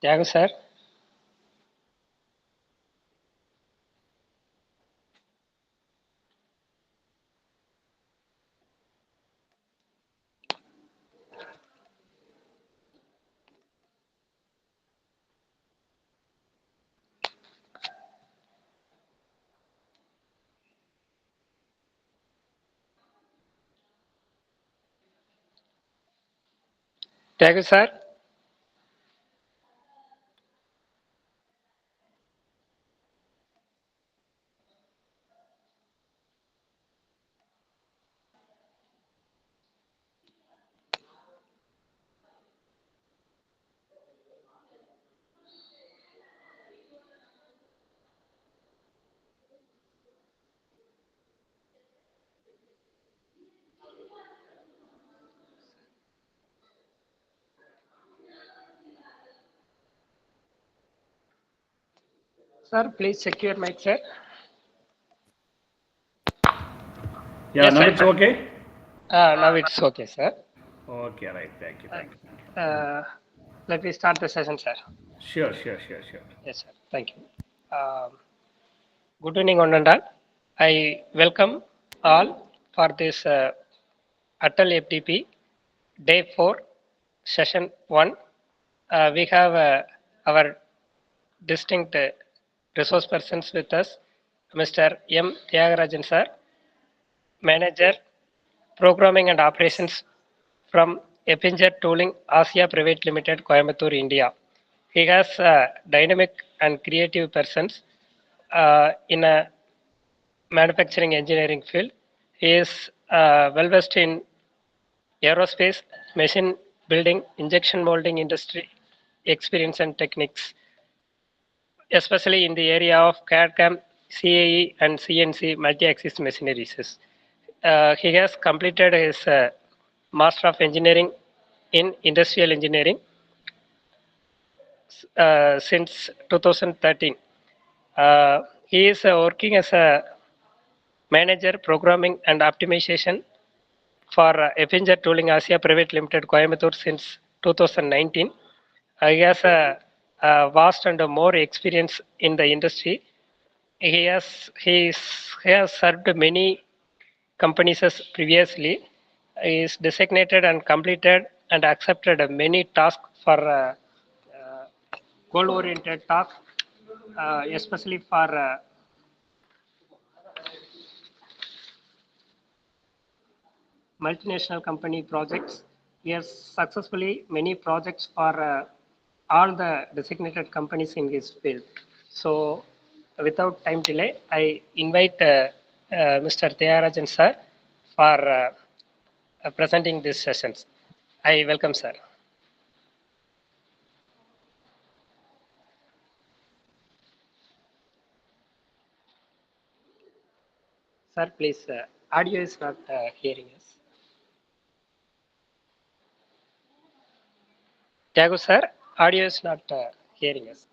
Thank you, sir. Thank you, sir. Sir, please check your mic, sir. Yeah, Yes, now sir. it's okay? Now it's okay, sir. Okay, right. Thank you. Thank you. Uh, Let me start the session, sir. Sure. Yes, sir. Thank you. Good evening, one and all. I welcome all for this Atal FDP Day 4, Session 1. We have our distinct resource persons with us, Mr. M. Tyagarajan, sir, Manager, Programming and Operations from Eppinger Tooling Asia Private Limited, Coimbatore, India. He has dynamic and creative persons in a manufacturing engineering field. He is well versed in aerospace, machine building, injection molding industry experience and techniques, especially in the area of CAD/CAM, CAE, and CNC multi-axis machineries. He has completed his Master of Engineering in Industrial Engineering since 2013. He is working as a manager programming and optimization for Eppinger Tooling Asia Private Limited, Coimbatore since 2019. He has a vast and more experience in the industry. He has served many companies as previously. He is designated and completed and accepted many tasks for goal-oriented tasks, especially for multinational company projects. He has successfully many projects for all the designated companies in his field. So, without time delay, I invite Mr. Tyagarajan sir for presenting these sessions. I welcome sir. Sir, please, audio is not hearing us. Tyagu sir, audio is not hearing us.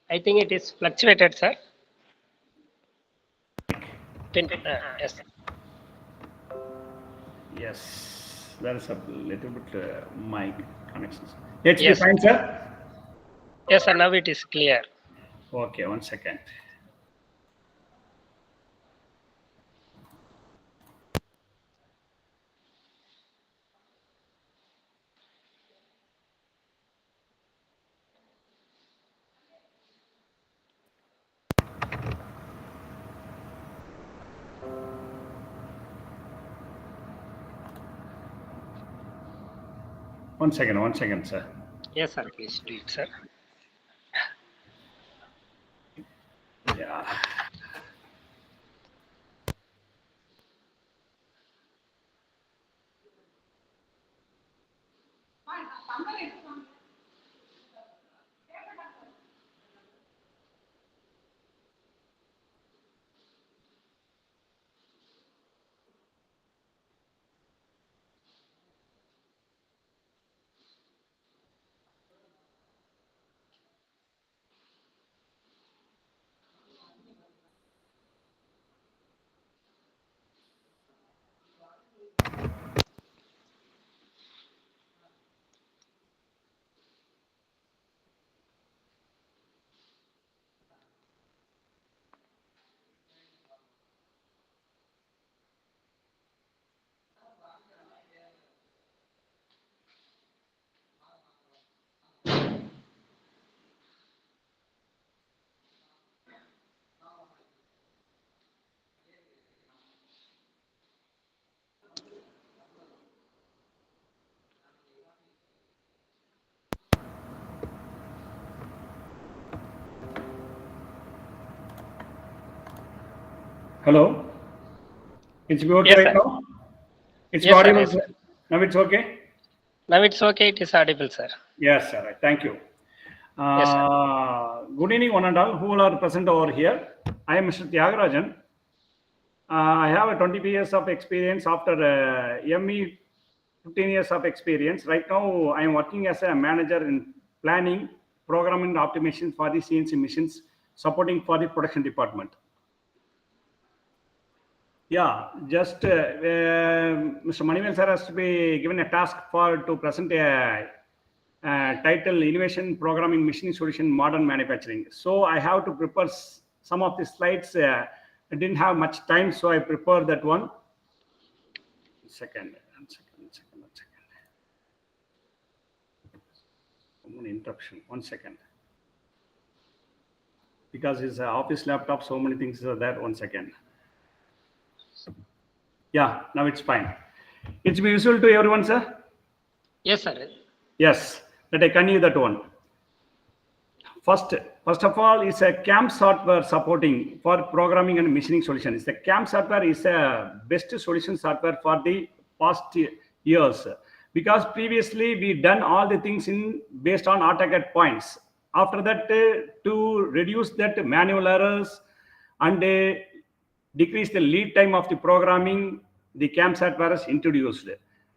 I think it is fluctuated, sir. Yes. Yes, there is a little bit mic connections. HP Yes. fine, sir? Yes, sir. Now it is clear. Okay, 1 second. One second, sir. Yes, sir. Please do it, sir. Yeah. Hello? It's okay Yes, right sir. now? It's Yes, sir. audible, Yes, sir. sir. Now it's okay? Now it's okay. It is audible, sir. Yes, sir. Thank you. Yes, sir. Good evening, one and all who are present over here. I am Mr. Tyagarajan. I have a 20 years of experience after ME 15 years of experience. Right now, I am working as a manager in planning, programming, and optimization for the CNC machines, supporting for the production department. Yeah, just Mr. Manivel sir has to be given a task to present a title Innovation Programming Machining Solution Modern Manufacturing. So I have to prepare some of the slides. I didn't have much time, so I prepared that one. Second. One interruption. 1 second. Because his office laptop, so many things are there. 1 second. Yeah, now it's fine. It's visual to everyone, sir? Yes, sir. Yes, let I continue that one. First of all, it's a CAM software supporting for programming and machining solutions. The CAM software is a best solution software for the past years, because previously we done all the things based on AutoCAD points. After that, to reduce that manual errors and decrease the lead time of the programming, the CAM software is introduced,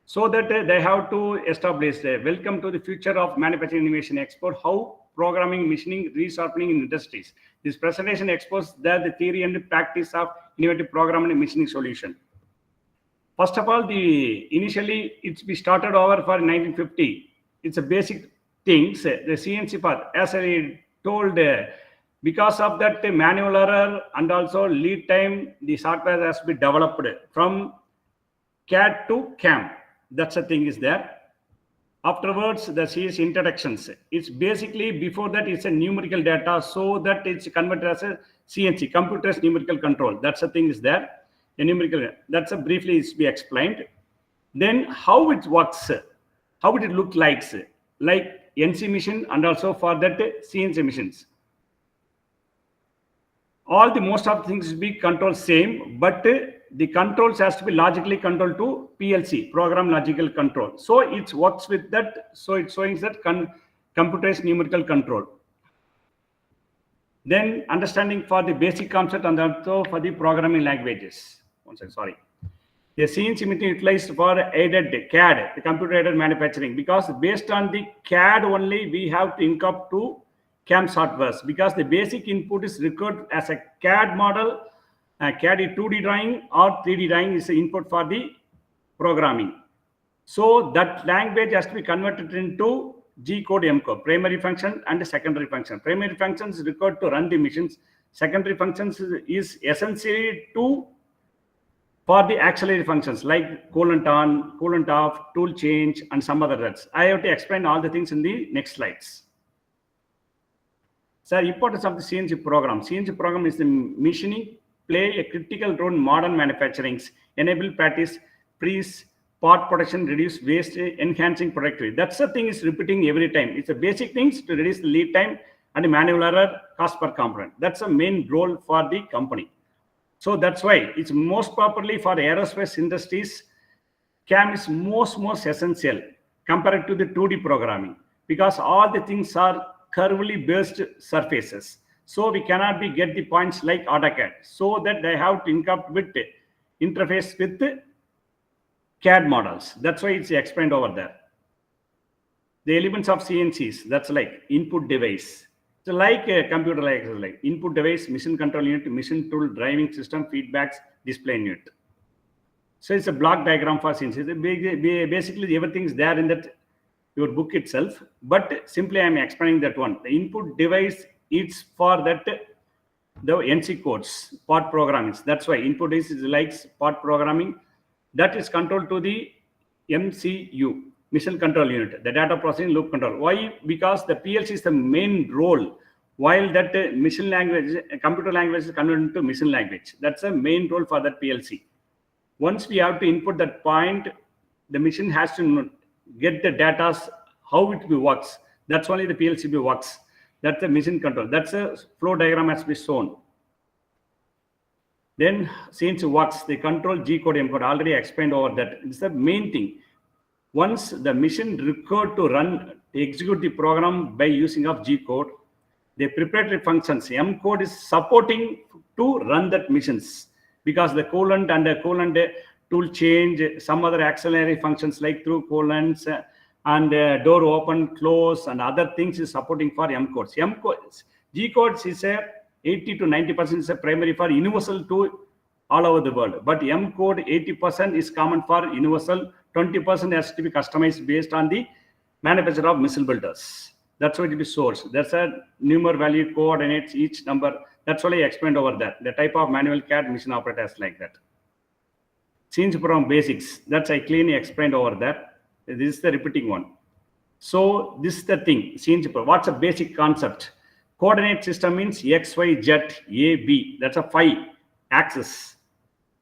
so that they have to establish welcome to the future of manufacturing innovation export, how programming, machining, resharpening in industries. This presentation exposes the theory and practice of innovative programming and machining solution. First of all, initially we started over for 1950. It's a basic things. The CNC part, as I told, because of that manual error and also lead time, the software has to be developed from CAD to CAM. That's the thing is there. Afterwards, the CS introductions. It's basically before that it's a numerical data, so that it's converted as a CNC, computer's numerical control. That's the thing is there. A numerical. That's a briefly is be explained. Then how it works, how it look like NC machine and also for that CNC machines. All the most of things will be controlled same, but the controls has to be logically controlled to PLC, program logical control. So it works with that. So it's showing that computerized numerical control. Then understanding for the basic concept and also for the programming languages. One second, sorry. The CNC machine utilized for aided CAD, the computer aided manufacturing, because based on the CAD only we have to link up to CAM softwares, because the basic input is recorded as a CAD model. CAD 2D drawing or 3D drawing is the input for the programming. So that language has to be converted into G code, M code, primary function and secondary function. Primary functions is required to run the machines. Secondary functions is essentially for the auxiliary functions like coolant on, coolant off, tool change, and some other words. I have to explain all the things in the next slides. So, importance of the CNC program. CNC program is the machining play a critical role in modern manufacturing, enable practice, freeze, part production, reduce waste, enhancing productivity. That's the thing is repeating every time. It's the basic things to reduce the lead time and manual error, cost per component. That's the main role for the company. So that's why it's most properly for the aerospace industries. CAM is most essential compared to the 2D programming, because all the things are curvily based surfaces. So we cannot get the points like AutoCAD. So that they have to link up with interface with CAD models. That's why it's explained over there. The elements of CNCs, that's like input device. So like a computer, like input device, mission control unit, mission tool, driving system, feedbacks, display unit. So it's a block diagram for CNC. Basically, everything is there in that your book itself. But simply, I'm explaining that one. The input device is for that the NC codes, part programming. That's why input is like part programming. That is controlled to the MCU, mission control unit, the data processing loop control. Why? Because the PLC is the main role, while that mission language, computer language is converted into mission language. That's the main role for that PLC. Once we have to input that point, the machine has to get the data, how it works. That's only the PLC works. That's the mission control. That's a flow diagram has been shown. Then since works, the control G code, M code, already explained over that. It's the main thing. Once the machine required to run, execute the program by using of G code, the preparatory functions, M code is supporting to run that missions, because the coolant and the coolant tool change, some other auxiliary functions like through coolants and door open, close, and other things is supporting for M codes. M codes, G codes is a 80 to 90% is a primary for universal to all over the world. But M code 80% is common for universal, 20% has to be customized based on the manufacturer of missile builders. That's why it is source. That's a numer value coordinates each number. That's what I explained over that. The type of manual CAD mission operators like that. Change from basics. That's I clearly explained over that. This is the repeating one. So this is the thing. Change. What's a basic concept? Coordinate system means X, Y, Z, A, B. That's a 5 axis.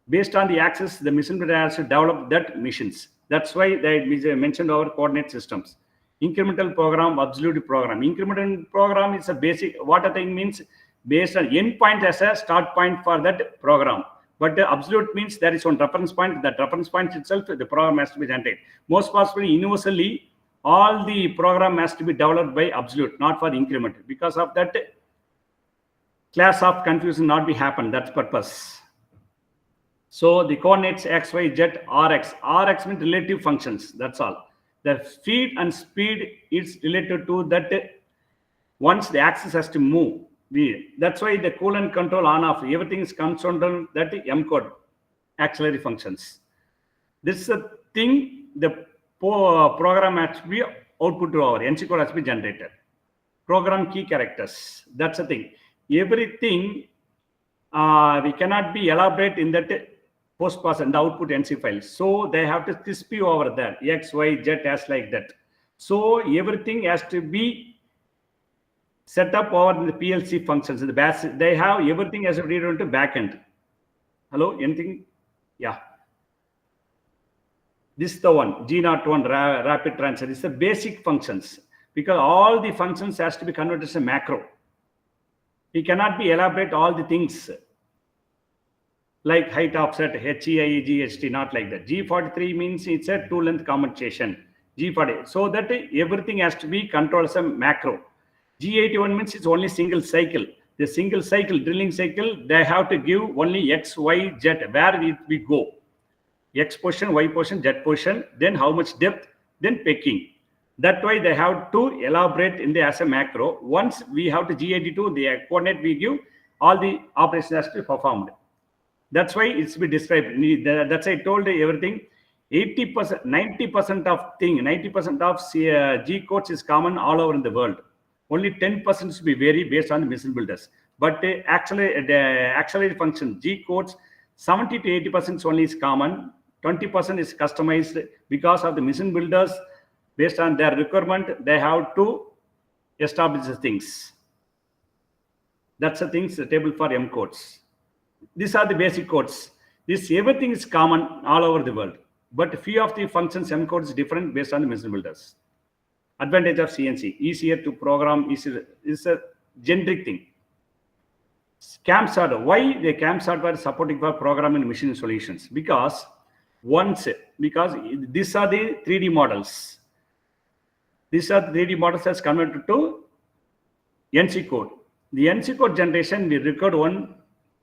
Based on the axis, the mission builder has to develop that missions. That's why they mentioned our coordinate systems. Incremental program, absolute program. Incremental program is a basic, what a thing means, based on endpoint as a start point for that program. But the absolute means there is one reference point. That reference point itself, the program has to be generated. Most possibly, universally, all the program has to be developed by absolute, not for incremental. Because of that, class of confusion not be happen. That's purpose. So the coordinates X, Y, Z, Rx. Rx means relative functions. That's all. The speed and speed is related to that. Once the axis has to move, that's why the coolant control on off, everything is concerned on that M code auxiliary functions. This is a thing the program has to be output to our NC code has to be generated. Program key characters. That's the thing. Everything we cannot be elaborate in that post pass and the output NC file. So they have to crispy over there. X, Y, Z as like that. So everything has to be set up over the PLC functions. The base, they have everything as a read on to backend. Hello, anything? Yeah. This is the one, G01 rapid transfer. It's the basic functions, because all the functions has to be converted as a macro. We cannot be elaborate all the things like height offset, HEI, GHT, not like that. G43 means it's a two length compensation. G40. So that everything has to be controlled as a macro. G81 means it's only single cycle. The single cycle, drilling cycle, they have to give only X, Y, Z, where we go. X position, Y position, Z position, then how much depth, then pecking. That way they have to elaborate in the as a macro. Once we have to G82, the coordinate we give, all the operations has to be performed. That's why it's been described. That's I told everything. 80%, 90% of thing, 90% of G codes is common all over in the world. Only 10% should be vary based on the missile builders. But actually, the auxiliary function G codes, 70 to 80% only is common. 20% is customized because of the missile builders. Based on their requirement, they have to establish the things. That's the things, the table for M codes. These are the basic codes. This everything is common all over the world. But few of the functions M codes is different based on the missile builders. Advantage of CNC, easier to program, is a generic thing. CAM software, why the CAM software is supporting for programming machine solutions? Because these are the 3D models. These are the 3D models as converted to NC code. The NC code generation, we record one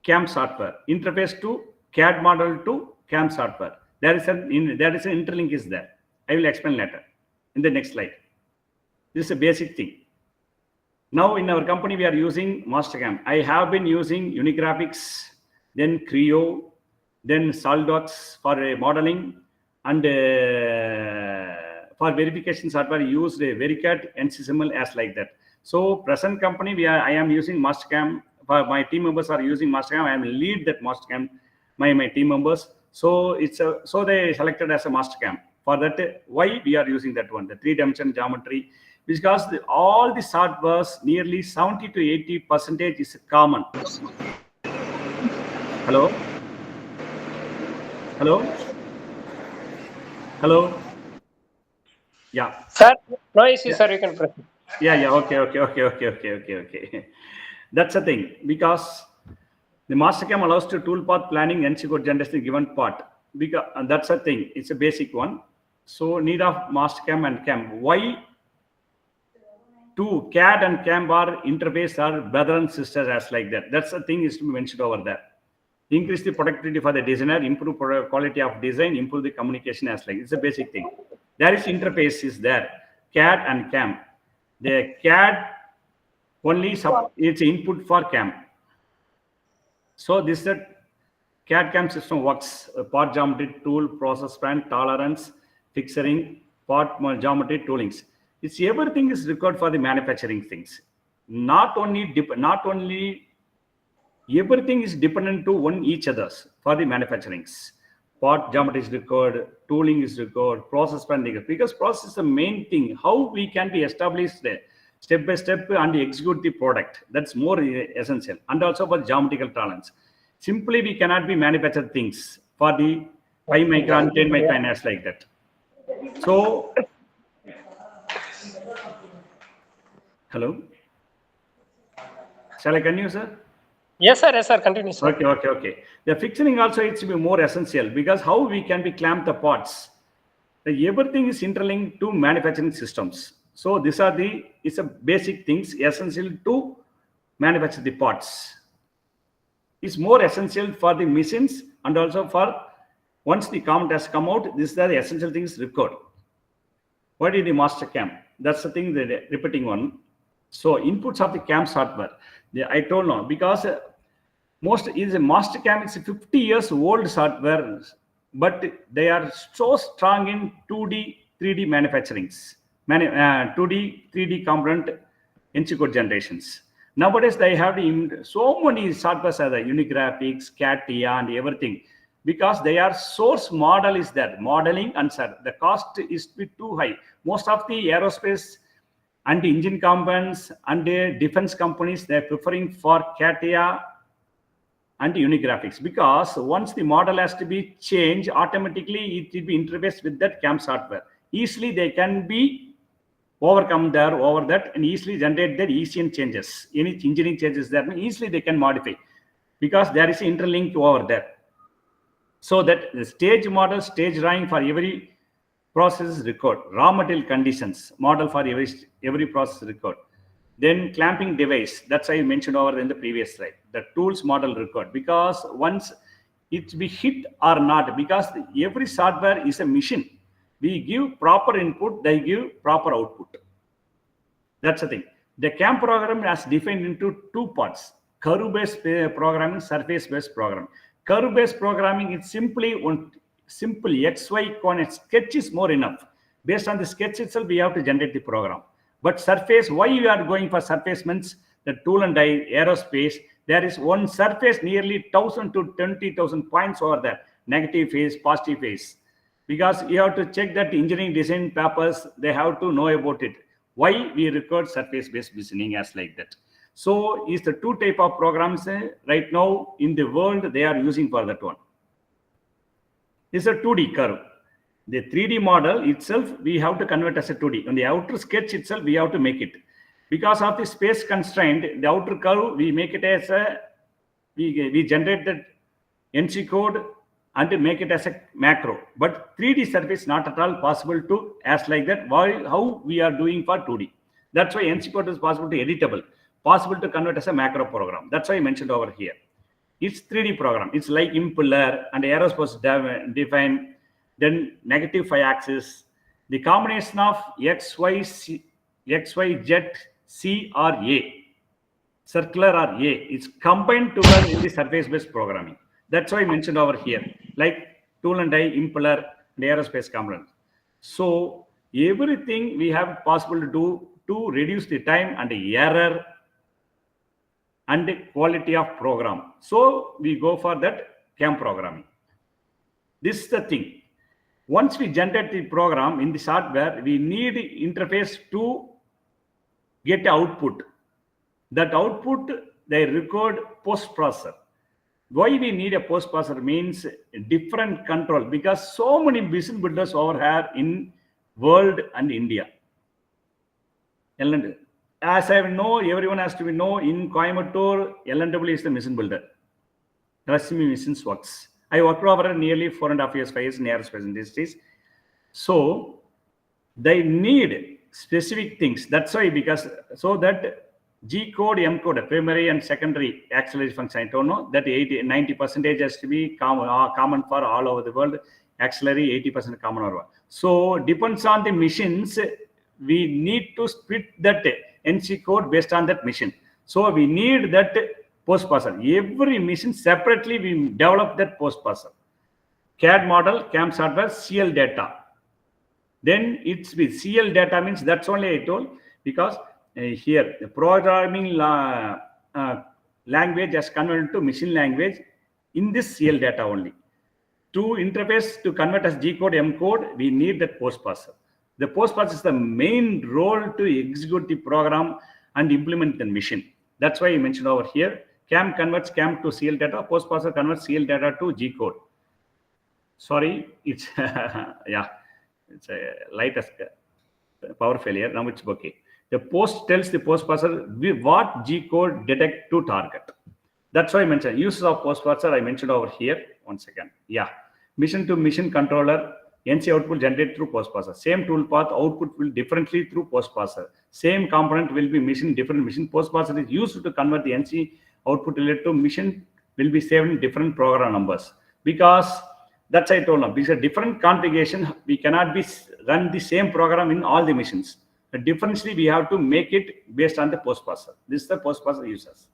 CAM software, interface to CAD model to CAM software. There is an interlink is there. I will explain later in the next slide. This is a basic thing. Now in our company, we are using Mastercam. I have been using Unigraphics, then Creo, then SolidWorks for modeling, and for verification software, used Vericat and SysML as like that. So present company, I am using Mastercam. My team members are using Mastercam. I am lead that Mastercam, my team members. So so they selected as a Mastercam. For that, why we are using that one, the 3-dimensional geometry, because all the softwares, nearly 70 to 80% is common. Hello? Hello? Hello? Yeah. Sir, no issue, sir. You can proceed. Yeah. Okay. That's the thing, because The Mastercam allows to tool path planning and code generation given part. Because that's a thing. It's a basic one. So need of Mastercam and CAM. Why? Two CAD and CAM are interface are brother and sisters as like that. That's the thing is to be mentioned over there. Increase the productivity for the designer, improve quality of design, improve the communication as like. It's a basic thing. There is interface is there. CAD and CAM. The CAD only it's input for CAM. So this is the CAD CAM system works. Part geometry tool, process span, tolerance, fixturing, part geometry toolings. It's everything is required for the manufacturing things. Not only everything is dependent to one each others for the manufacturings. Part geometry is required, tooling is required, process span because process is the main thing. How we can be established step by step and execute the product. That's more essential. And also for geometrical tolerance. Simply we cannot be manufactured things for the 5 micron, 10 micron as like that. So, hello. Shall I continue, sir? Yes, sir. Yes, sir. Continue, sir. Okay. The fixturing also it's to be more essential because how we can be clamp the parts. Everything is interlinked to manufacturing systems. So these are it's a basic things essential to manufacture the parts. It's more essential for the machines and also for once the comment has come out, these are the essential things required. What is the Mastercam? That's the thing, the repeating one. So inputs of the CAM software. I told now because most is a Mastercam. It's a 50 years old software, but they are so strong in 2D, 3D manufacturings, 2D, 3D component NC code generations. Nowadays they have so many softwares are there, Unigraphics, CATIA, and everything. Because they are source model is there, modeling and sir, the cost is too high. Most of the aerospace and the engine components and the defense companies, they're preferring for CATIA and Unigraphics because once the model has to be changed, automatically it will be interfaced with that CAM software. Easily they can be overcome there over that and easily generate their ECN changes. Any engineering changes there, easily they can modify because there is an interlink over there. So that the stage model, stage drawing for every process is record. Raw material conditions, model for every process record. Then clamping device, that's I mentioned over in the previous slide. The tools model record because once it be hit or not, because every software is a machine. We give proper input, they give proper output. That's the thing. The CAM program has defined into two parts: curve-based programming, surface-based programming. Curve-based programming is simply one simple XY coordinate sketch is more enough. Based on the sketch itself, we have to generate the program. But surface, why you are going for surface means the tool and die aerospace, there is one surface nearly 1,000 to 20,000 points over there. Negative phase, positive phase. Because you have to check that engineering design papers, they have to know about it. Why we record surface-based visioning as like that. So is the two type of programs right now in the world they are using for that one. This is a 2D curve. The 3D model itself, we have to convert as a 2D. On the outer sketch itself, we have to make it. Because of the space constraint, the outer curve, we make it as we generate the NC code and make it as a macro. But 3D surface not at all possible to as like that. How we are doing for 2D. That's why NC code is possible to editable. Possible to convert as a macro program. That's why I mentioned over here. It's 3D program. It's like impeller and aerospace define, then negative 5 axis. The combination of X, Y, Z, C or A, circular or A, is combined together in the surface-based programming. That's why I mentioned over here, like tool and die, impeller, and aerospace component. So everything we have possible to do to reduce the time and the error and the quality of program. So we go for that CAM programming. This is the thing. Once we generate the program in the software, we need interface to get output. That output, they record post-processor. Why we need a post-processor means different control because so many machine builders over here in world and India. As I know, everyone has to know in Coimbatore, L&W is the machine builder. trust me, machines works. I worked over nearly 4.5 years, 5 years in aerospace industries. So they need specific things. That's why, because so that G code, M code, primary and secondary acceleration function, I don't know that 90% has to be common for all over the world. Auxiliary 80% common over. So depends on the machines. We need to split that NC code based on that machine. So we need that post parser. Every machine separately we develop that post parser. CAD model, CAM software, CL data. Then it's with CL data means that's only I told, because here the programming language has converted to machine language in this CL data only. To interface to convert as G code, M code, we need that post parser. The post parser is the main role to execute the program and implement the machine. That's why I mentioned over here. CAM converts CAM to CL data. Post parser converts CL data to G code. Sorry, it's yeah, it's a light power failure. Now it's okay. The post tells the post parser what G code detect to target. That's why I mentioned uses of post parser. I mentioned over here. 1 second. Yeah, mission to mission controller. NC output generated through post parser. Same tool path output will differently through post parser. Same component will be mission different mission. Post parser is used to convert the NC output related to mission will be saved in different program numbers, because that's I told now. Because a different configuration, we cannot be run the same program in all the missions. Differently, we have to make it based on the post parser. This is the post parser uses.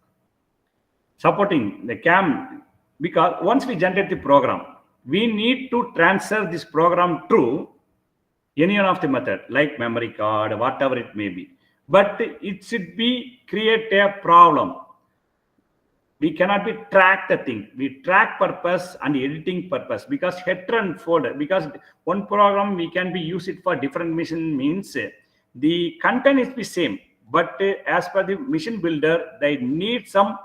Supporting the CAM, because once we generate the program, we need to transfer this program to any one of the method, like memory card, whatever it may be. But it should be create a problem. We cannot be track the thing. We track purpose and editing purpose, because header and folder, because one program we can be use it for different mission means the content is the same, but as per the mission builder, they need some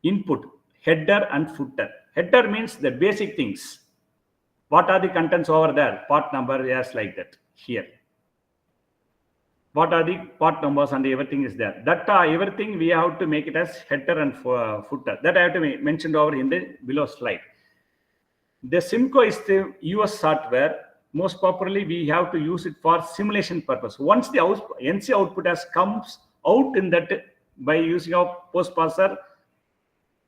input, header and footer. Header means the basic things. What are the contents over there? Part number, yes, like that here. What are the part numbers and everything is there. That everything we have to make it as header and footer. That I have to mention over in the below slide. The Simco is the US software. Most popularly, we have to use it for simulation purpose. Once the NC output has comes out in that by using our post parser,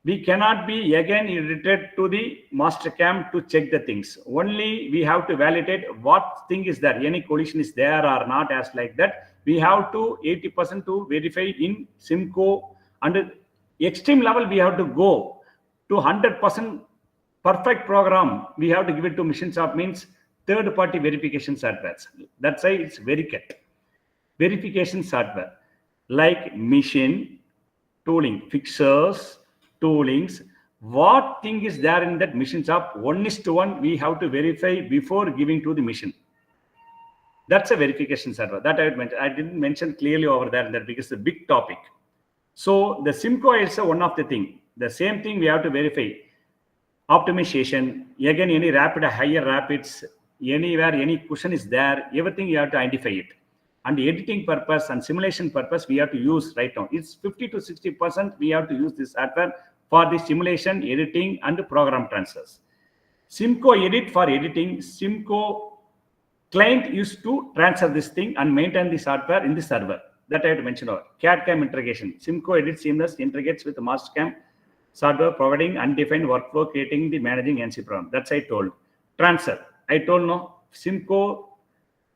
we cannot be again edited to the master cam to check the things. Only we have to validate what thing is there, any collision is there or not, as like that. We have to 80% to verify in Simco, and extreme level we have to go to 100% perfect program. We have to give it to machine shop, means third-party verification software. That's why it's VeriCat. Verification software like machine, tooling, fixers, toolings, what thing is there in that machine shop, 1:1, we have to verify before giving to the machine. That's a verification server. That I didn't mention clearly over there, because it's a big topic. So the Simco is one of the thing. The same thing we have to verify. Optimization, again, any rapid, higher rapids, anywhere, any cushion is there, everything you have to identify it. And the editing purpose and simulation purpose we have to use right now. It's 50 to 60% we have to use this software for the simulation, editing, and program transfers. Simco Edit for editing. Simco Client used to transfer this thing and maintain the software in the server. That I had to mention over. CAD-CAM integration. Simco Edit seamless integrates with the MasterCam software, providing undefined workflow, creating the managing NC program. That's I told. Transfer. I told no. Simco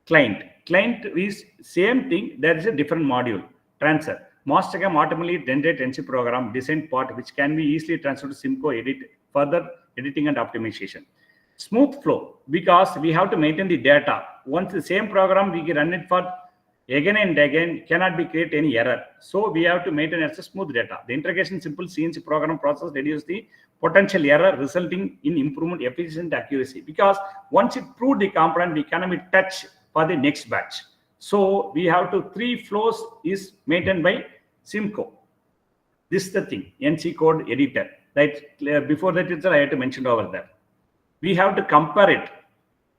Client. Client is same thing. There is a different module. Transfer. MasterCam automatically generate NC program design part, which can be easily transferred to Simco Edit, further editing and optimization. Smooth flow, because we have to maintain the data. Once the same program we can run it for again and again, cannot be create any error. So we have to maintain as a smooth data. The integration simple CNC program process reduce the potential error, resulting in improvement efficiency accuracy. Because once it proved the component, we cannot be touch for the next batch. So we have to 3 flows is maintained by Simco. This is the thing, NC code editor. Right? Before that itself I had to mention over there. We have to compare it.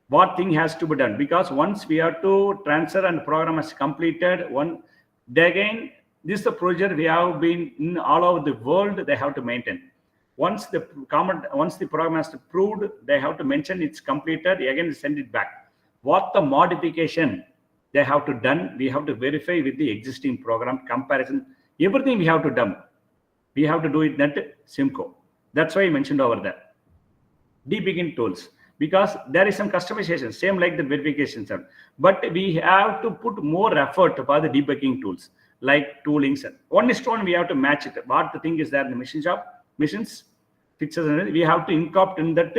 What thing has to be done? Because once we have to transfer and program is completed, again, this is the project we have been in all over the world, they have to maintain. Once the program has to proved, they have to mention it's completed, again send it back. What the modification they have to done, we have to verify with the existing program comparison. Everything we have to done. We have to do it at Simco. That's why I mentioned over there. Debugging tools, because there is some customization, same like the verification stuff. But we have to put more effort for the debugging tools, like toolings. 1:1, we have to match it. What the thing is there in the missions, fixes, and we have to incorporate in that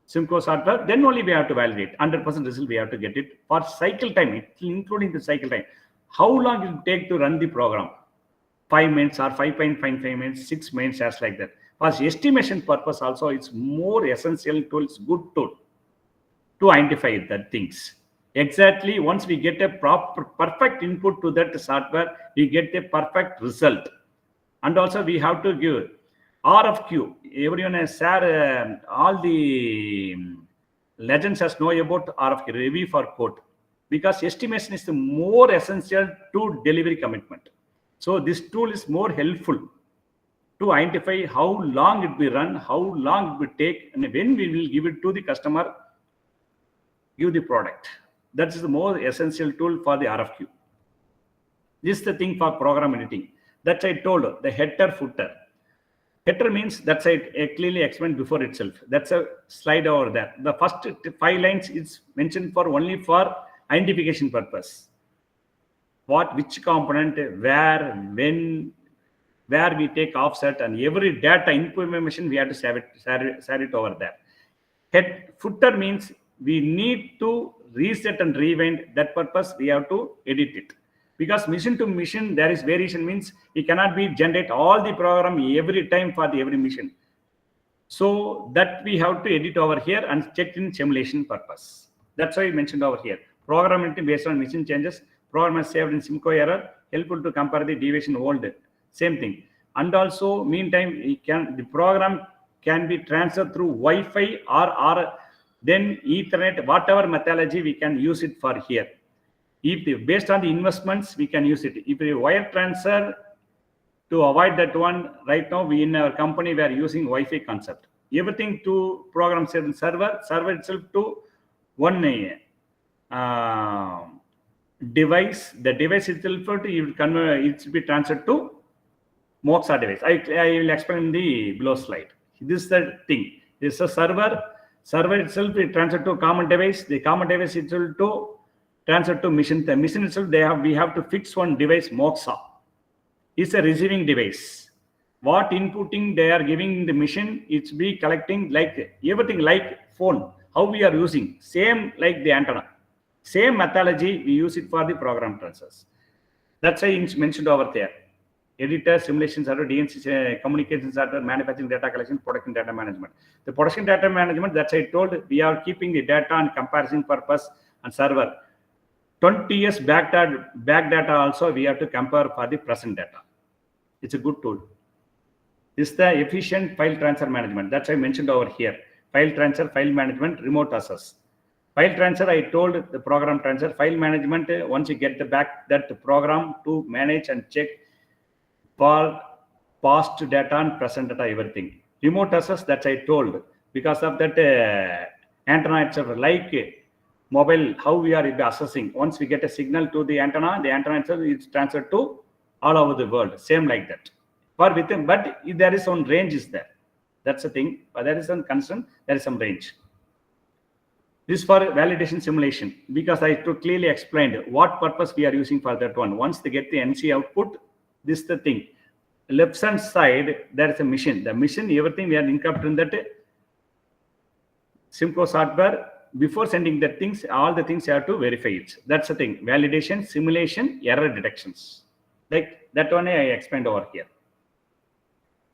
Simco software. Then only we have to validate. 100% result we have to get it. For cycle time, including the cycle time, how long it will take to run the program? 5 minutes or 5.55 minutes, 6 minutes, as like that. For estimation purpose also, it's more essential tool, it's good tool to identify the things. Exactly, once we get a perfect input to that software, we get a perfect result. And also we have to give RFQ. Everyone has shared, all the legends has know about RFQ, review for quote, because estimation is the more essential to delivery commitment. So this tool is more helpful to identify how long it will run, how long it will take, and when we will give it to the customer, give the product. That is the more essential tool for the RFQ. This is the thing for program editing. That I told, the header, footer. Header means, that's I clearly explained before itself. That's a slide over there. The first 5 lines is mentioned for only for identification purpose. What, which component, where, when, where we take offset, and every data information we have to share it over there. Footer means we need to reset and rewind. That purpose we have to edit it, because mission to mission there is variation, means we cannot be generate all the program every time for the every mission. So that we have to edit over here and check in simulation purpose. That's why I mentioned over here. Program editing based on mission changes. Program is saved in Simco error, helpful to compare the deviation old. Same thing. And also, meantime, the program can be transferred through Wi-Fi or then Ethernet, whatever methodology we can use it for here. If based on the investments, we can use it. If we wire transfer, to avoid that one, right now we in our company we are using Wi-Fi concept. Everything to program server itself to one device. The device itself it will be transferred to Moxa device. I will explain in the below slide. This is the thing. This is a server. Server itself is transferred to a common device. The common device itself to transfer to mission. The mission itself we have to fix one device. Moxa is a receiving device. What inputting they are giving the mission, it's be collecting like everything like phone. How we are using same like the antenna. Same methodology we use it for the program transfers. That's why it's mentioned over there. Editor, simulation server, DNC, communication server, manufacturing data collection, production data management. The production data management, that's I told, we are keeping the data and comparison purpose and server. 20 years back data also we have to compare for the present data. It's a good tool. This is the efficient file transfer management. That's I mentioned over here. File transfer, file management, remote access. File transfer, I told the program transfer. File management, once you get the back that program to manage and check for past data and present data, everything. Remote access, that I told, because of that antenna itself, like mobile, how we are assessing. Once we get a signal to the antenna itself is transferred to all over the world. Same like that. For within, but if there is some range is there. That's the thing. But there is some concern, there is some range. This for validation simulation, because I clearly explained what purpose we are using for that one. Once they get the NC output, this is the thing. Left hand side, there is a mission. The mission, everything we are incorporating that Simco software. Before sending the things, all the things you have to verify it. That's the thing. Validation, simulation, error detections. Like that one I explained over here.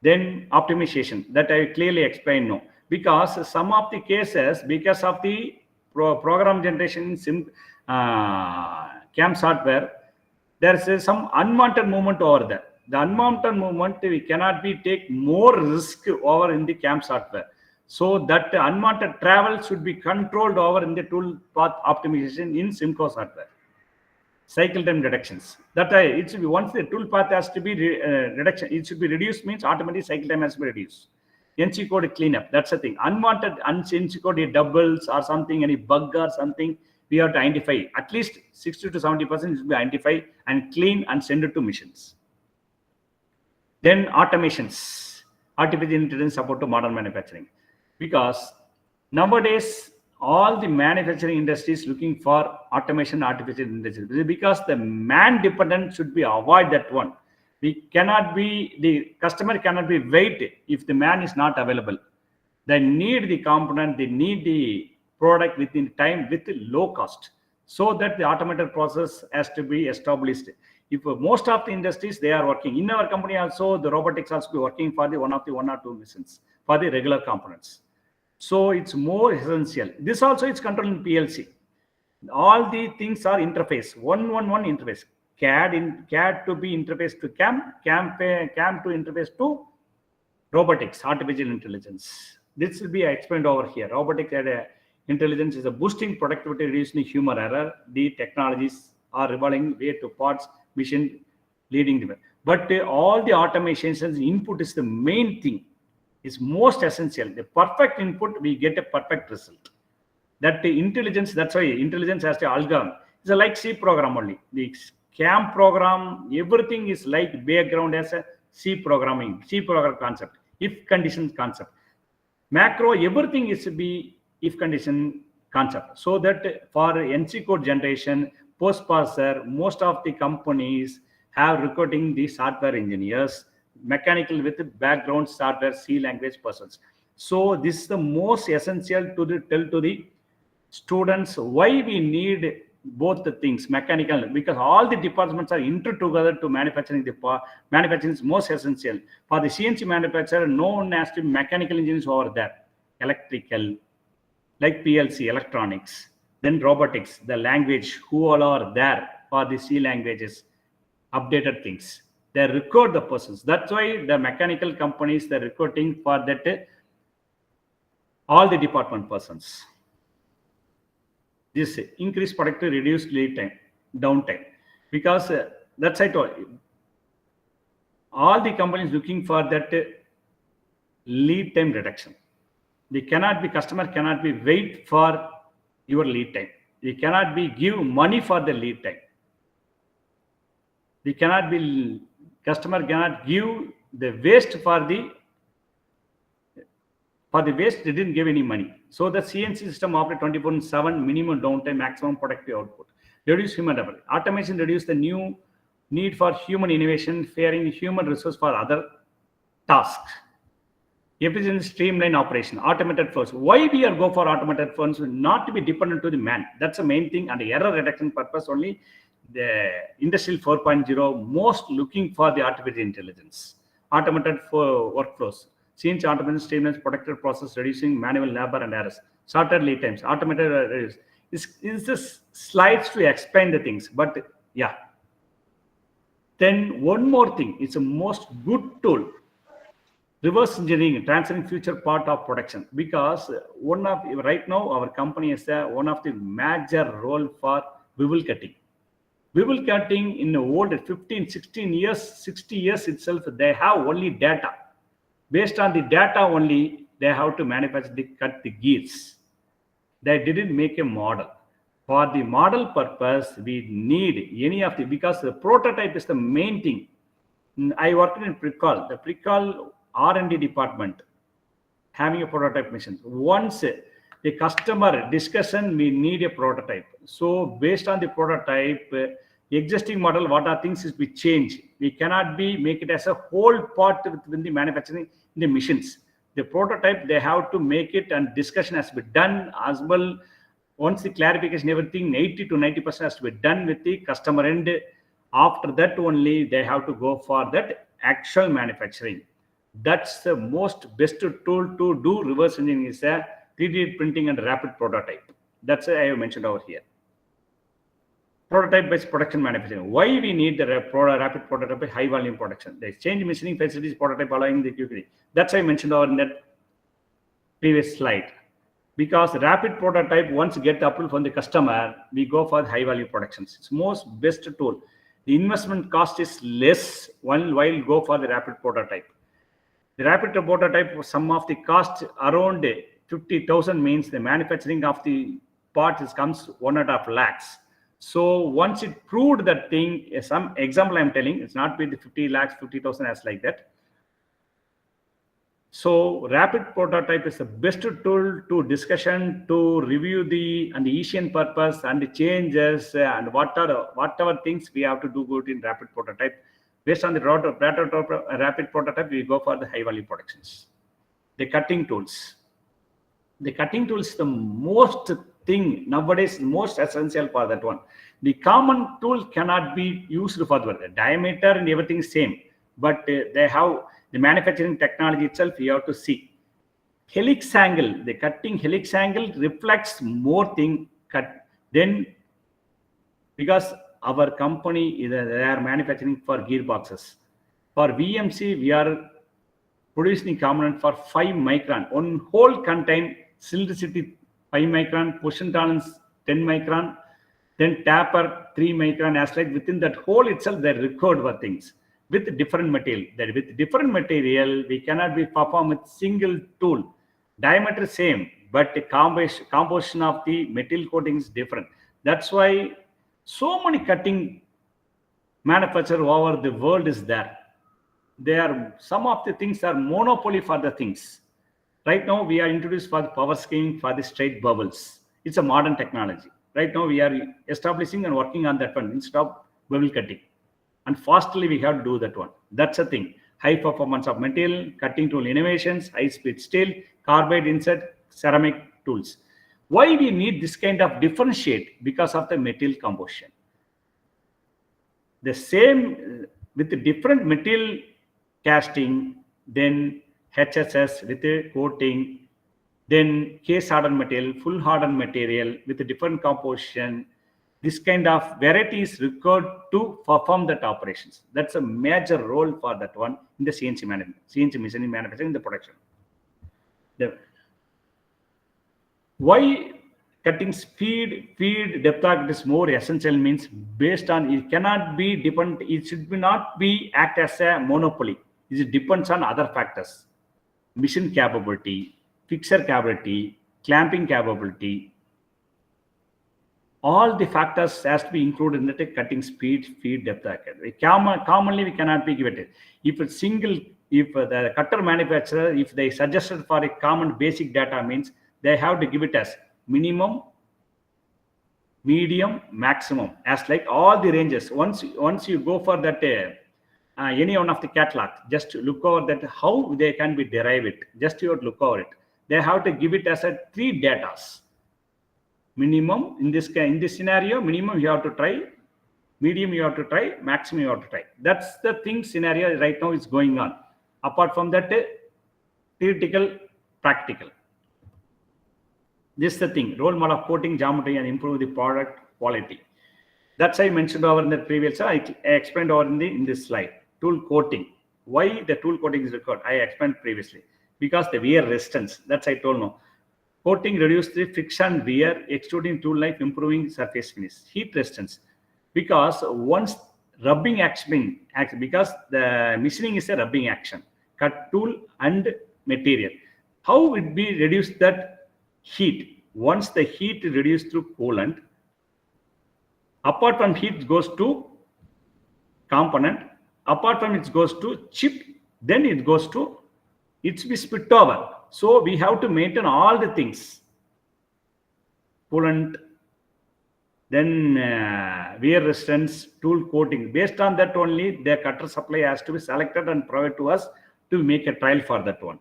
Then optimization, that I clearly explained now. Because some of the cases, because of the program generation CAM software, there is some unwanted movement over there. The unwanted movement, we cannot take more risk over in the CAM software. So that unwanted travel should be controlled over in the tool path optimization in Simco software. Cycle time reductions. That it should be, once the tool path has to be reduction, it should be reduced, means automatically cycle time has to be reduced. NC code cleanup. That's the thing. Unwanted NC code doubles or something, any bug or something, we have to identify. At least 60 to 70% should be identified and clean and send it to missions. Then automations, artificial intelligence support to modern manufacturing. Because nowadays, all the manufacturing industries looking for automation, artificial intelligence, because the man dependent should be avoid that one. We cannot be, the customer cannot be wait if the man is not available. They need the component, they need the product within time with low cost, so that the automated process has to be established. If most of the industries, they are working in our company also, the robotics also be working for the one or two missions for the regular components. So it's more essential. This also is controlled in PLC. All the things are interface, one interface. CAD to be interface to CAM to interface to robotics, artificial intelligence. This will be explained over here. Robotic intelligence is a boosting productivity, reducing human error. The technologies are revolving way to parts, machine leading them. But all the automations input is the main thing. Is most essential. The perfect input, we get a perfect result. That the intelligence, that's why intelligence has the algorithm. It's like C program only. The CAM program, everything is like background as a C programming, C program concept, if conditions concept. Macro, everything is to be if condition concept. So that for NC code generation, post parser, most of the companies have recruiting the software engineers, mechanical with background software C language persons. So this is the most essential to tell to the students why we need both the things, mechanical, because all the departments are together to manufacturing. The manufacturing is most essential for the CNC manufacturer. No one has to be mechanical engineers over there, electrical, like PLC, electronics, then robotics, the language, who all are there for the C languages, updated things. They recruit the persons. That's why the mechanical companies, they're recruiting for that all the department persons. This increased productivity, reduced lead time, downtime. Because that's I told you. All the companies looking for that lead time reduction. They cannot be, customer cannot be wait for your lead time. They cannot be give money for the lead time. They cannot be, customer cannot give the waste for the waste, they didn't give any money. So the CNC system operates 24/7, minimum downtime, maximum productive output. Reduce human error. Automation reduce the new need for human innovation, fearing human resource for other tasks. Efficient streamline operation, automated flows. Why we are go for automated flows? Not to be dependent to the man. That's the main thing, and the error reduction purpose only. The Industrial 4.0 most looking for the artificial intelligence, automated for workflows. CNC automation streamlines productive process, reducing manual labor and errors. Shorter lead times, automated. Is this slides to explain the things, but yeah. Then one more thing, it's a most good tool. Reverse engineering, transferring future part of production, because one of right now our company is one of the major role for bevel cutting. Bevel cutting in the old 15, 16 years, 60 years itself, they have only data. Based on the data only, they have to manufacture cut the gears. They didn't make a model. For the model purpose, we need any of the, because the prototype is the main thing. I worked in Precall, the Precall R&D department, having a prototype mission. Once the customer discussion, we need a prototype. So based on the prototype, existing model, what are things is we change. We cannot be make it as a whole part within the manufacturing in the machines. The prototype, they have to make it, and discussion has to be done as well. Once the clarification, everything 80 to 90% has to be done with the customer end. After that only, they have to go for that actual manufacturing. That's the most best tool to do reverse engineering is a 3D printing and rapid prototype. That's I have mentioned over here. Prototype-based production manufacturing. Why we need the rapid prototype, high volume production? The exchange machining facilities prototype allowing the QKD. That's I mentioned over in that previous slide. Because rapid prototype, once get the approval from the customer, we go for high value productions. It's most best tool. The investment cost is less while go for the rapid prototype. The rapid prototype, some of the cost around 50,000 means the manufacturing of the part comes 1.5 lakhs. So once it proved that thing, some example I'm telling, it's not with the 50 lakhs, 50,000 as like that. So rapid prototype is the best tool to discussion, to review the Asian purpose and the changes and whatever things we have to do good in rapid prototype. Based on the rapid prototype, we go for the high value productions. The cutting tools. The cutting tool is the most thing nowadays, most essential for that one. The common tool cannot be used for the diameter and everything is same, but they have the manufacturing technology itself. You have to see helix angle. The cutting helix angle reflects more thing cut then, because our company they are manufacturing for gearboxes. For VMC, we are producing component for 5 micron. One whole contain cylindricity 5 micron, position tolerance 10 micron, then taper 3 micron. As like within that whole itself, they record for things with different material. That with different material, we cannot be perform with single tool. Diameter same, but the composition of the metal coating is different. That's why so many cutting manufacturer over the world is there. Some of the things are monopoly for the things. Right now, we are introduced for the power scheme for the straight bubbles. It's a modern technology. Right now, we are establishing and working on that one instead of bubble cutting. And fastly, we have to do that one. That's a thing. High performance of material, cutting tool innovations, high speed steel, carbide insert, ceramic tools. Why we need this kind of differentiate? Because of the material composition. The same with the different material casting, then HSS with a coating, then case hardened material, full hardened material with a different composition. This kind of variety is required to perform that operations. That's a major role for that one in the CNC management, CNC machining manufacturing, the production. Why cutting speed, feed, depth target is more essential means based on it cannot be depend. It should not be act as a monopoly. It depends on other factors: machine capability, fixer capability, clamping capability. All the factors has to be included in the cutting speed, feed, depth target. Commonly, we cannot be given it. If it's single, if the cutter manufacturer, if they suggested for a common basic data means they have to give it as minimum, medium, maximum, as like all the ranges. Once you go for that any one of the catalog, just look over that how they can be derived it. Just you look over it. They have to give it as a 3 datas. Minimum in this scenario, minimum you have to try, medium you have to try, maximum you have to try. That's the thing scenario right now is going on. Apart from that, theoretical, practical. This is the thing, role model of coating geometry and improve the product quality. That's I mentioned over in the previous, I explained over in this slide. Tool coating. Why the tool coating is required? I explained previously. Because the wear resistance. That's I told now. Coating reduces the friction wear, extruding tool life, improving surface finish. Heat resistance. Because once rubbing action, because the machining is a rubbing action. Cut tool and material. How it be reduced that heat? Once the heat reduced through coolant, apart from heat goes to component, apart from it goes to chip, then it goes to, it's be split over. So we have to maintain all the things. Coolant, then wear resistance, tool coating. Based on that only, the cutter supply has to be selected and provided to us to make a trial for that one.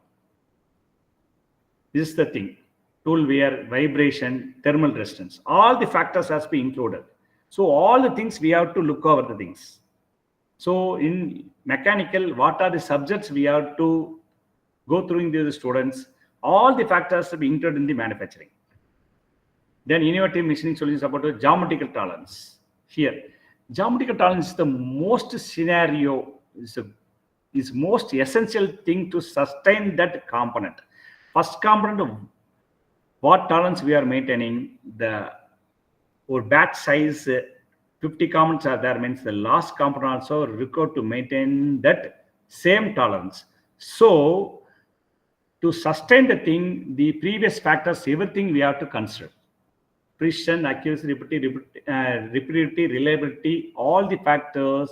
This is the thing. Tool wear, vibration, thermal resistance. All the factors has to be included. So all the things we have to look over the things. So in mechanical, what are the subjects we have to go through the students? All the factors to be included in the manufacturing. Then innovative machining solutions about the geometrical tolerance. Here, geometrical tolerance is the most scenario, is most essential thing to sustain that component. First component of what tolerance we are maintaining, or batch size 50 components are there means the last component also required to maintain that same tolerance. So to sustain the thing, the previous factors, everything we have to consider. Precision, accuracy, repeatability, reliability, all the factors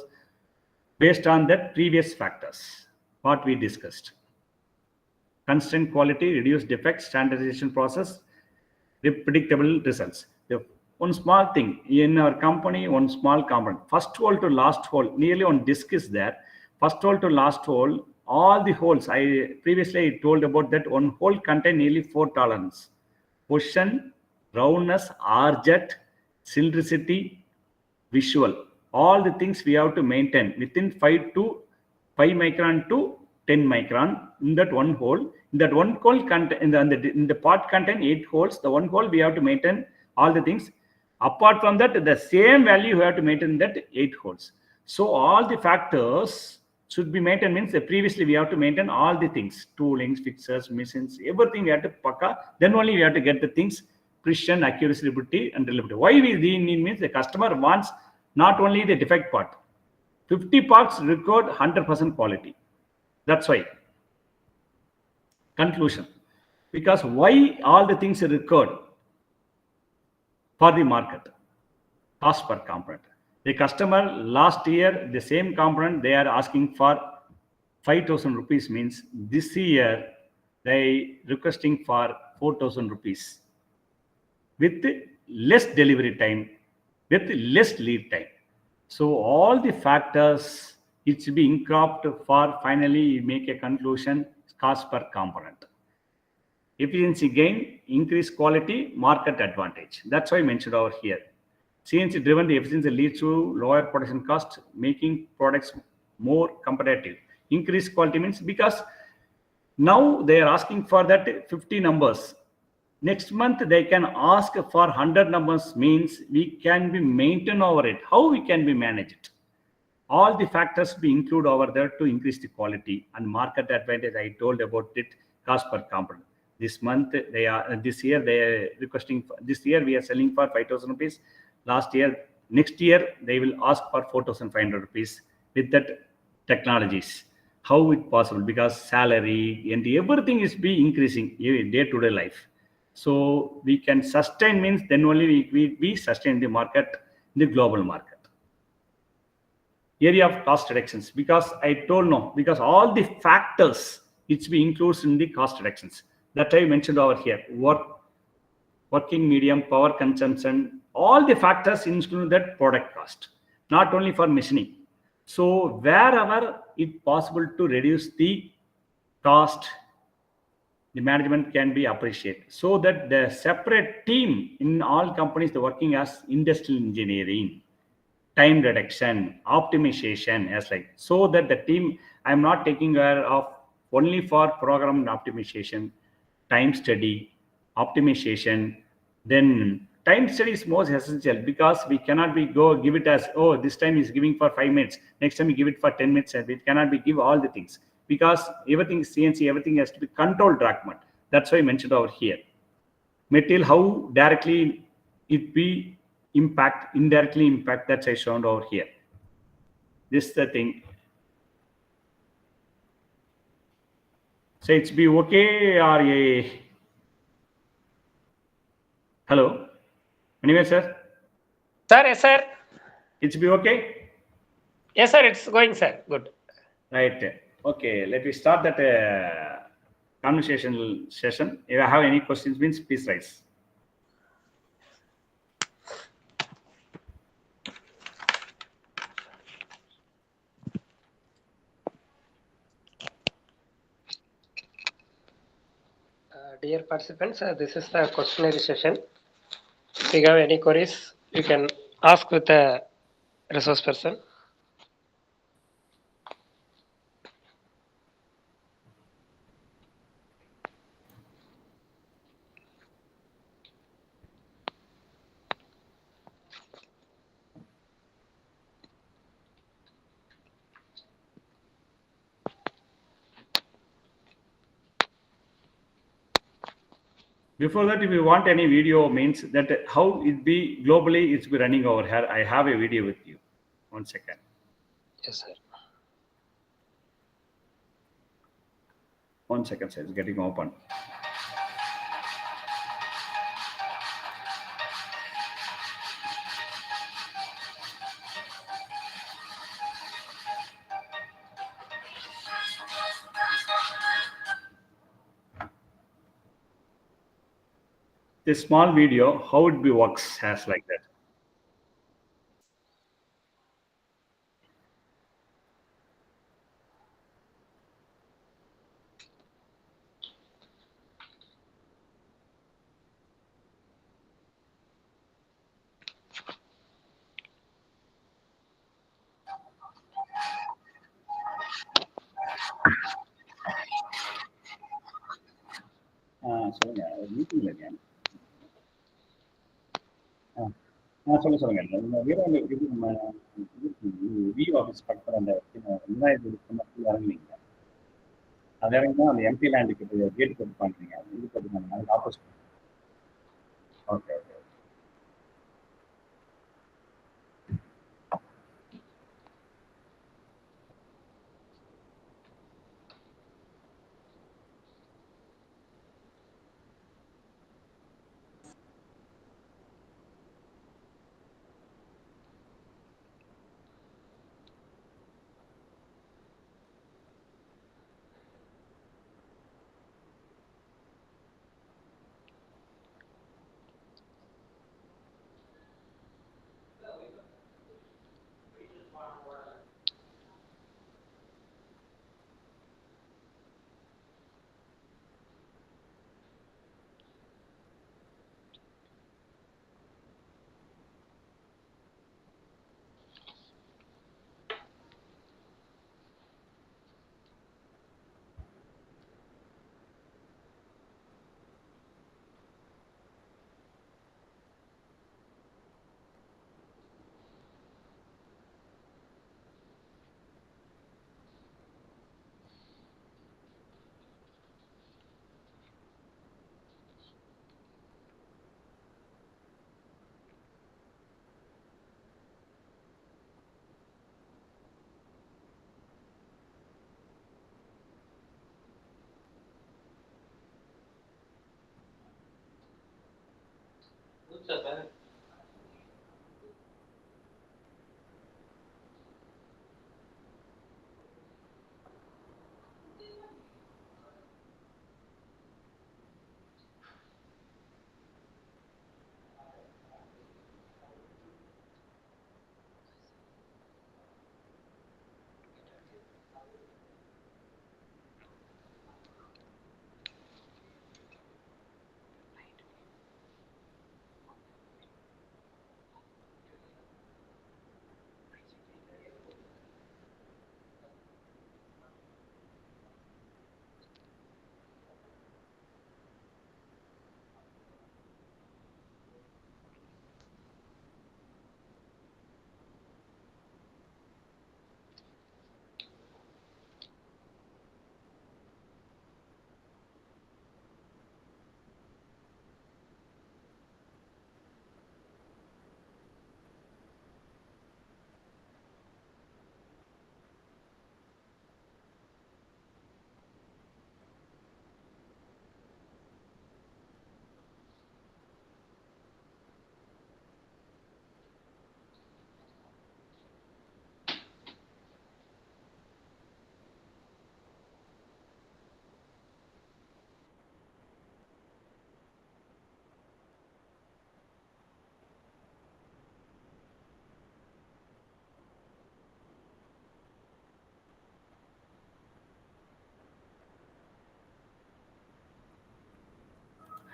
based on the previous factors, what we discussed. Constant quality, reduced defects, standardization process, predictable results. The one small thing in our company, one small component, first hole to last hole, nearly on disk is there. First hole to last hole, all the holes, I previously told about that one hole contain nearly 4 tolerance. Position, roundness, rjet, cylindricity, visual. All the things we have to maintain within 5 micron to 10 micron in that one hole. In that one hole in the part contain 8 holes. The one hole we have to maintain all the things. Apart from that, the same value we have to maintain that 8 holes. So all the factors should be maintained, means previously we have to maintain all the things, toolings, fixtures, machines, everything we have to pakka. Then only we have to get the things, precision, accuracy, reliability, and reliability. Why we need means the customer wants not only the defect part, 50 parts record 100% quality. That's why. Conclusion. Because why all the things are record for the market? Cost per component. The customer last year, the same component, they are asking for 5,000 rupees, means this year they requesting for 4,000 rupees with less delivery time, with less lead time. So all the factors, it's being cropped for finally make a conclusion, cost per component. Efficiency gain, increased quality, market advantage. That's why I mentioned over here. CNC driven, the efficiency leads to lower production cost, making products more competitive. Increased quality means because now they are asking for that 50 numbers. Next month they can ask for 100 numbers, means we can be maintain over it. How we can be manage it? All the factors be included over there to increase the quality and market advantage. I told about it, cost per component. This month this year they are requesting. This year we are selling for 5,000 rupees. Last year, next year they will ask for 4,500 rupees with that technologies. How it possible? Because salary and everything is be increasing day-to-day life. So we can sustain, means then only we sustain the market, the global market. Area of cost reductions, because I told no, because all the factors which we includes in the cost reductions that I mentioned over here, working medium, power consumption, all the factors include that product cost, not only for machining. So wherever it possible to reduce the cost, the management can be appreciated, so that the separate team in all companies, they're working as industrial engineering, time reduction, optimization, as like, so that the team, I'm not taking care of only for program optimization, time study, optimization. Then time study is most essential, because we cannot be give it as, oh, this time is giving for 5 minutes, next time we give it for 10 minutes, and it cannot be give all the things, because everything is CNC, everything has to be controlled document. That's why I mentioned over here. Material, how directly it be impact, indirectly impact, that's I shown over here. This is the thing. So it's be okay or a hello? Anyway, sir? Sir, yes, sir. It's be okay? Yes, sir, it's going, sir. Good. Right. Okay, let me start that conversational session. If I have any questions, means please raise. Dear participants, this is the questionnaire session. If you have any queries, you can ask with the resource person. Before that, if you want any video, means that how it be globally, it's be running over here. I have a video with you. 1 second. Yes, sir. 1 second, sir. It's getting open. This small video, how it be works as like that. சொல்லுங்க மீட்டிங்ல இருக்கேன். சொல்லுங்க. நம்ம வீரவங்க இது நம்ம VO office பக்கத்தில் அந்த விநாயகர் இறங்குனீங்க. அது இறங்கினா அந்த எம்பி லேண்டுக்கு கேட் போட்டு பண்ணுறீங்க. இது போட்டுருக்காங்க அதுக்கு opposite. Okay okay.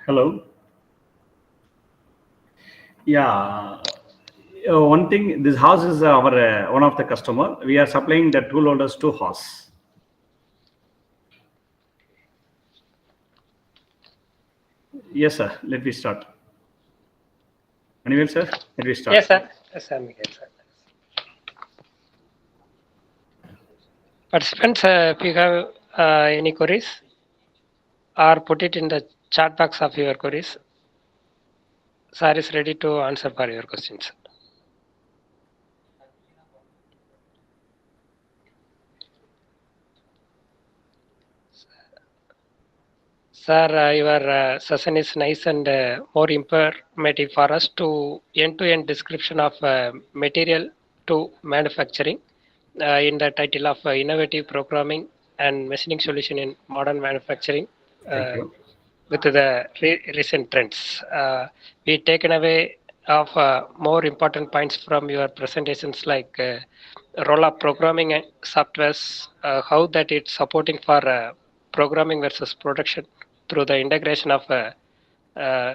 Hello. Yeah. One thing, this house is our one of the customer. We are supplying the tool holders to house. Yes, sir. Let me start. Manuel, sir. Let me start. Yes, sir. Yes, I'm here, sir. Participants, if you have any queries, or put it in the chat box of your queries. Sir is ready to answer for your questions. Sir, your session is nice and more informative for us to end-to-end description of material to manufacturing in the title of innovative programming and machining solution in modern manufacturing Thank uh, you. with the recent trends. We taken away of more important points from your presentations like role of programming and softwares, how that it's supporting for programming versus production through the integration of uh,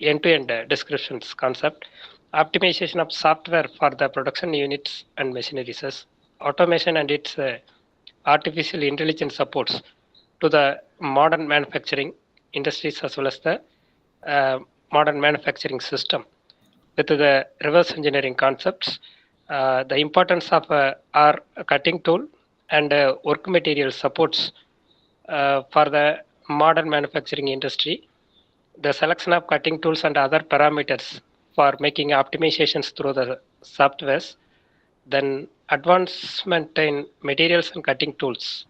end-to-end descriptions concept, optimization of software for the production units and machineries, automation and its artificial intelligence supports to the modern manufacturing industries as well as the uh, modern manufacturing system with the reverse engineering concepts, the importance of our cutting tool and work material supports for the modern manufacturing industry, the selection of cutting tools and other parameters for making optimizations through the softwares, then advancement in materials and cutting tools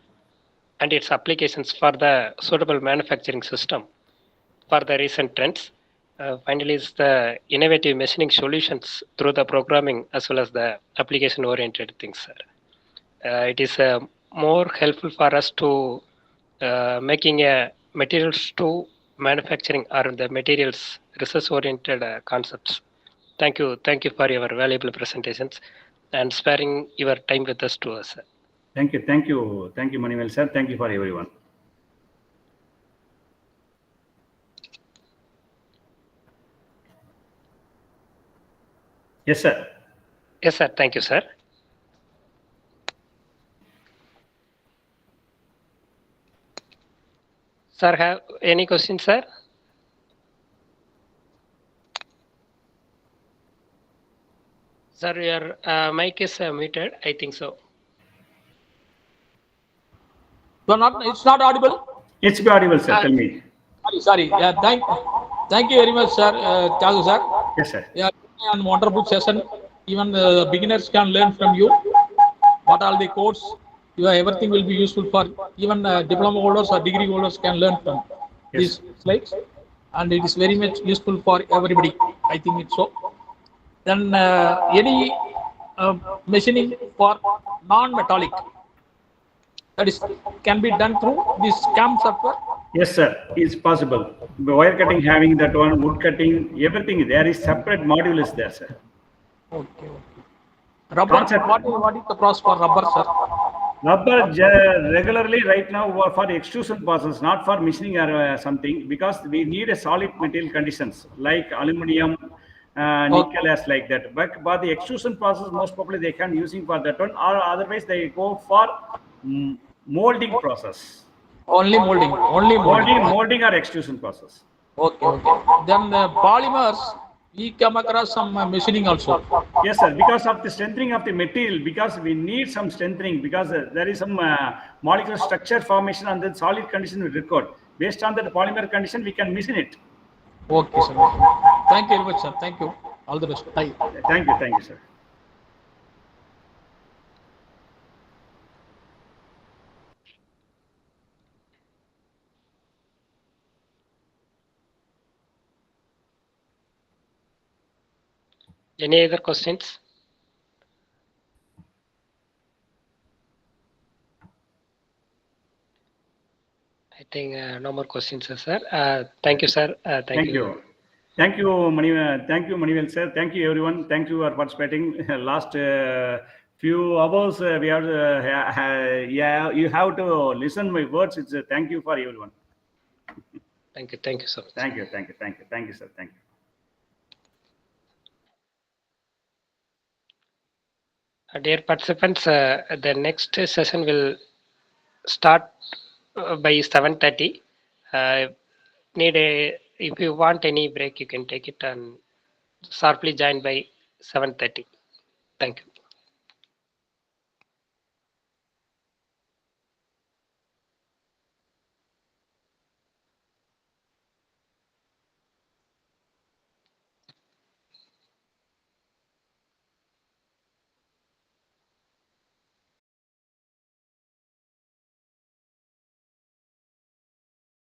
and its applications for the suitable manufacturing system for the recent trends. Finally, is the innovative machining solutions through the programming as well as the application-oriented things, sir. It is more helpful for us to making a materials to manufacturing or the materials research-oriented concepts. Thank you for your valuable presentations and sparing your time with us to us, sir. Thank you. Thank you, Manivel sir. Thank you for everyone. Yes, sir. Yes, sir. Thank you, sir. Sir, have any questions, sir? Sir, your mic is muted. I think so. It's not audible. It's be audible, sir. Tell me. Sorry. Yeah, thank you very much, sir. Thiagu, sir. Yes, sir. Yeah, and wonderful session. Even the beginners can learn from you. What all the codes, everything will be useful for even diploma holders or degree holders can learn from these slides, and it is very much useful for everybody. I think it's so. Then any machining for non-metallic, that is can be done through this CAM software. Yes, sir. It's possible. Wire cutting, having that one, wood cutting, everything. There is separate module is there, sir. Okay. Rubber. What is the process for rubber, sir? Rubber regularly right now for extrusion process, not for machining or something, because we need a solid material conditions like aluminum, nickel as like that. But the extrusion process, most probably they can using for that one, or otherwise they go for molding process. Only molding. Molding or extrusion process. Okay. Then polymers, we come across some machining also. Yes, sir. Because of the strengthening of the material, because we need some strengthening, because there is some molecular structure formation and then solid condition we record. Based on that polymer condition, we can machine it. Okay, sir. Thank you very much, sir. Thank you. All the best. Thank you, sir. Any other questions? I think no more questions, sir. Thank you, sir. Thank you. Thank you, Manivel sir. Thank you, everyone. Thank you for participating. Last few hours, we are. You have to listen my words. It's thank you for everyone. Thank you so much. Thank you, sir. Thank you. Dear participants, the next session will start by 7:30. If you want any break, you can take it and sharply join by 7:30. Thank you.